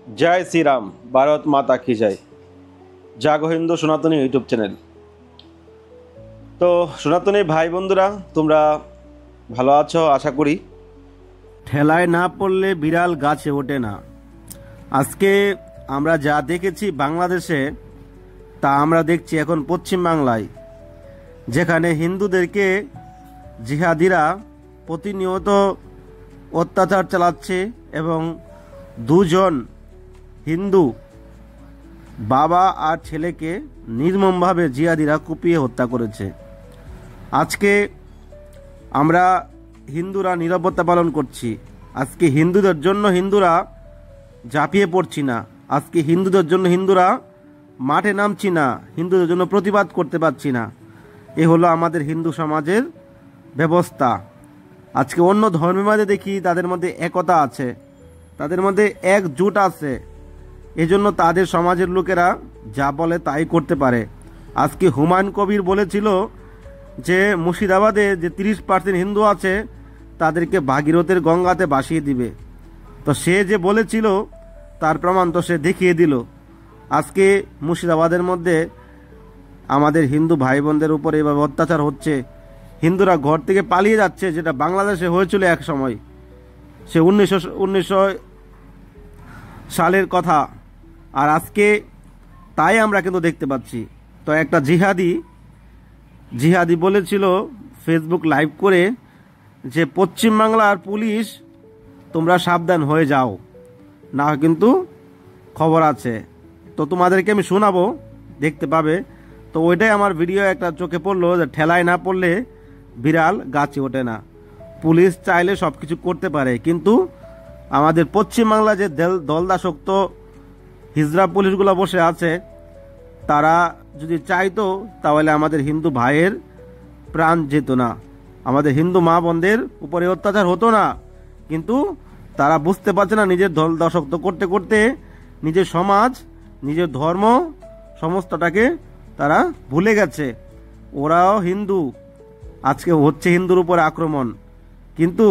जय श्री राम। भारत माता की जय। জাগো হিন্দু সনাতনী ইউটিউব চ্যানেল। তো সনাতনী ভাই বন্ধুরা, তোমরা ভালো আছো আশা করি। ঠেলায় না পড়লে বিড়াল গাছে ওঠে না। আজকে আমরা যা দেখেছি বাংলাদেশে, তা আমরা দেখছি এখন পশ্চিম বাংলায়, যেখানে হিন্দুদেরকে জিহাদিরা প্রতিনিয়ত অত্যাচার চালাচ্ছে এবং দুজন হিন্দু বাবা আর ছেলেকে নির্মমভাবে জিহাদিরা কুপিয়ে হত্যা করেছে। আজকে আমরা হিন্দুরা নীরবতা পালন করছি। আজকে হিন্দুদের জন্য হিন্দুরা ঝাঁপিয়ে পড়ছি না। আজকে হিন্দুদের জন্য হিন্দুরা মাঠে নামছি না। হিন্দুদের জন্য প্রতিবাদ করতে পারছি না। এ হলো আমাদের হিন্দু সমাজের ব্যবস্থা। আজকে অন্য ধর্মের মধ্যে দেখি তাদের মধ্যে একতা আছে, তাদের মধ্যে একজোট আছে, এজন্য তাদের সমাজের লোকেরা যা বলে তাই করতে পারে। আজকে হুমায়ুন কবির বলেছিল যে মুর্শিদাবাদে যে 30% হিন্দু আছে তাদেরকে ভাগীরথের গঙ্গাতে ভাসিয়ে দিবে। তো সে যে বলেছিল তার প্রমাণ তো সে দেখিয়ে দিল। আজকে মুর্শিদাবাদের মধ্যে আমাদের হিন্দু ভাই বোনদের উপর এভাবে অত্যাচার হচ্ছে। হিন্দুরা ঘর থেকে পালিয়ে যাচ্ছে, যেটা বাংলাদেশে হয়েছিল এক সময়। সে 1900 সালের কথা। আর আজকে তাই আমরা কিন্তু দেখতে পাচ্ছি। তো একটা জিহাদি বলেছিল ফেসবুক লাইভ করে যে পশ্চিমবাংলার পুলিশ তোমরা সাবধান হয়ে যাও, না কিন্তু খবর আছে। তো তোমাদেরকে আমি শোনাবো, দেখতে পাবে। তো ওইটাই আমার ভিডিও একটা চোখে পড়লো যে ঠেলায় না পড়লে বিড়াল গাছে ওঠে না। পুলিশ চাইলে সব কিছু করতে পারে, কিন্তু আমাদের পশ্চিমবাংলা যে দলদাসক্ত হিজড়া পুলিশগুলো বসে আছে, তারা যদি চাইতো তাহলে আমাদের হিন্দু ভাইয়ের প্রাণ যেত না, আমাদের হিন্দু মা বোনদের উপরে অত্যাচার হতো না। কিন্তু তারা বুঝতে পারছে না, নিজের দলদাসক্ত করতে করতে নিজের সমাজ, নিজের ধর্ম সমস্তটাকে তারা ভুলে গেছে। ওরাও হিন্দু, আজকে হচ্ছে হিন্দুর উপর আক্রমণ, কিন্তু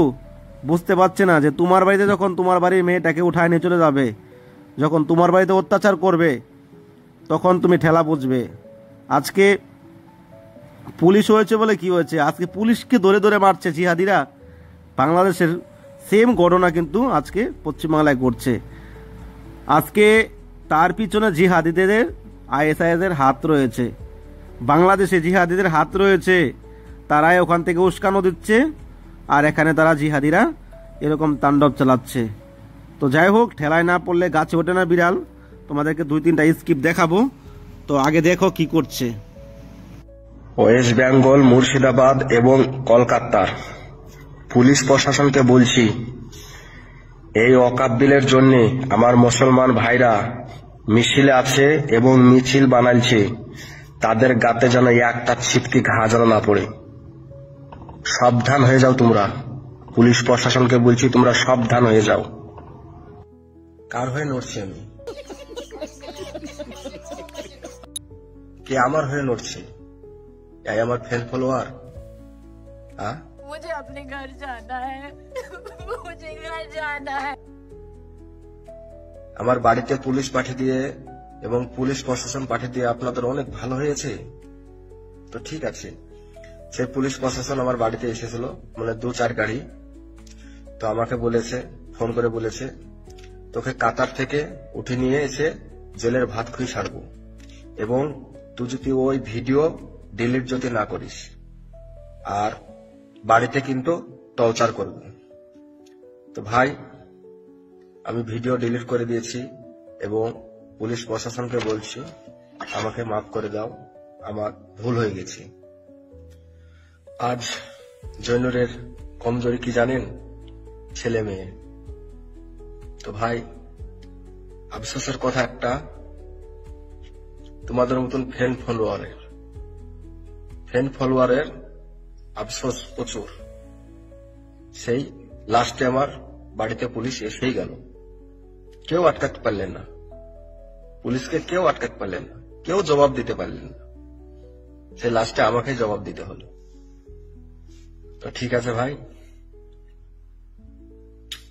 বুঝতে পারছে না যে তোমার বাড়িতে যখন তোমার বাড়ির মেয়েটাকে উঠায় নিয়ে চলে যাবে, যখন তোমার বাড়িতে অত্যাচার করবে, তখন তুমি ঠেলা বুঝবে। আজকে পুলিশ হয়েছে বলে কি হয়েছে? আজকে পুলিশকে ধরে ধরে মারছে জিহাদিরা। বাংলাদেশের সেম ঘটনা কিন্তু আজকে পশ্চিমবাংলায় ঘটছে। আজকে তার পিছনে জিহাদিদের আইএসআইএসের হাত রয়েছে, বাংলাদেশে জিহাদিদের হাত রয়েছে। তারাই ওখান থেকে উস্কানো দিচ্ছে, আর এখানে তারা জিহাদিরা এরকম তাণ্ডব চালাচ্ছে। তো যাই হোক, ঠেলায় না পড়লে গাছে ওঠে না বিড়াল। তোমাদেরকে 2-3টা স্কিপ দেখাবো, তো আগে দেখো কি করছে। ওয়েস্ট বেঙ্গল, মুর্শিদাবাদ এবং কলকাতার পুলিশ প্রশাসনকে বলছি, এই ওয়াকফ বিলের জন্য আমার মুসলমান ভাইরা মিছিলে আছে এবং মিছিল বানাইছে। তাদের গাতে যেন একটা ছিটকি ঘা যেন না পড়ে। সাবধান হয়ে যাও তোমরা। পুলিশ প্রশাসনকে বলছি, তোমরা সাবধান হয়ে যাও। কার হয়ে লড়ছি আমি? কে আমার হয়ে লড়ছে? এই আমার ফ্যান ফলোয়ার? मुझे अपने घर जाना है, मुझे घर जाना है। আমার বাড়িতে পুলিশ পাঠিয়ে দিয়ে এবং পুলিশ প্রশাসন পাঠিয়ে দিয়ে আপনাদের অনেক ভালো হয়েছে। তো ঠিক আছে, সেই পুলিশ প্রশাসন আমার বাড়িতে এসেছিল, মানে 2-4 গাড়ি। তো আমাকে বলেছে, ফোন করে বলেছে, তোকে কাতার থেকে উঠে নিয়ে এসে জেলের ভাত খুঁই ছাড়বো, এবং তুই যদি ওই ভিডিও ডিলিট যদি না করিস, আর বাড়িতে কিন্তু টর্চার করবে। তো ভাই, আমি ভিডিও ডিলিট করে দিয়েছি এবং পুলিশ প্রশাসনকে বলছি, আমাকে মাফ করে দাও, আমার ভুল হয়ে গেছে। আজ জৈনরের কমজোরি কি জানেন? ছেলে মেয়ে। তো ভাই, আফসোসের কথা একটা, তোমাদের মতন ফ্যান ফলোয়ারের আফসোস প্রচুর। সেই লাস্টে আমার বাড়িতে পুলিশ এসেই গেল, কেউ আটকাতে পারলেন না। পুলিশকে কেউ আটকাতে পারলেন না, কেউ জবাব দিতে পারলেন না। সেই লাস্টে আমাকেই জবাব দিতে হলো। তো ঠিক আছে ভাই,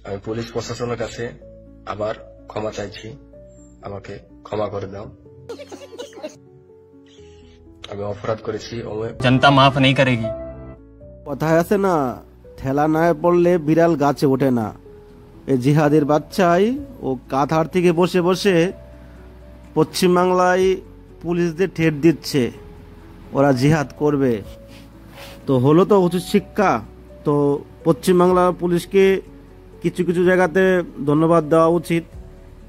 আমি পুলিশ প্রশাসনের কাছে আবার ক্ষমা চাইছি, আমাকে ক্ষমা করে দাও। আমি অপরাধ করেছি। जनता माफ नहीं करेगी। কথায় আছে না, ঠেলা না পড়লে বিড়াল গাছে ওঠে না। এই জিহাদের বাচ্চাই ও কাঁথার থেকে বসে বসে পশ্চিমবাংলায় পুলিশদের ঠেট দিচ্ছে ওরা জিহাদ করবে। তো হলো তো উচিত শিক্ষা। তো পশ্চিমবাংলার পুলিশকে কিছু কিছু জায়গাতে ধন্যবাদ দেওয়া উচিত,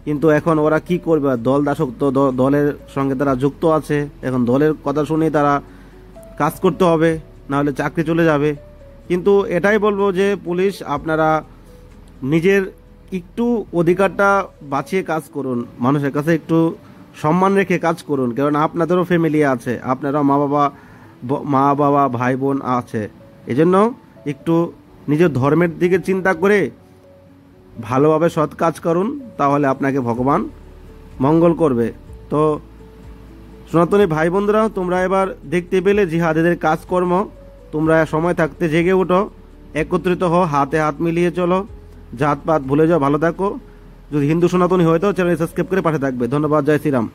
কিন্তু এখন ওরা কি করবে? দল দাসত্ব দলের সঙ্গে তারা যুক্ত আছে, এখন দলের কথা শুনেই তারা কাজ করতে হবে, না হলে চাকরি চলে যাবে। কিন্তু এটাই বলবো যে পুলিশ আপনারা নিজের একটু অধিকারটা বাঁচিয়ে কাজ করুন, মানুষের কাছে একটু সম্মান রেখে কাজ করুন, কারণ আপনাদেরও ফ্যামিলি আছে, আপনারও মা বাবা ভাই বোন আছে। এজন্য একটু নিজের ধর্মের দিকে চিন্তা করে ভালোভাবে সৎ কাজ করুন, তাহলে আপনাকে ভগবান মঙ্গল করবে। তো সনাতনী ভাই বন্ধুরা, তোমরা এবার দেখতে পেলে জিহাদিদের কাজকর্ম। তোমরা সময় থাকতে জেগে ওঠো, একত্রিত হও, হাতে হাত মিলিয়ে চলো, জাতপাত ভুলে যাও, ভালো থাকো। যদি হিন্দু সনাতনী হয়তো চ্যানেল সাবস্ক্রাইব করে পাশে থাকবে। ধন্যবাদ। জয় শ্রীরাম।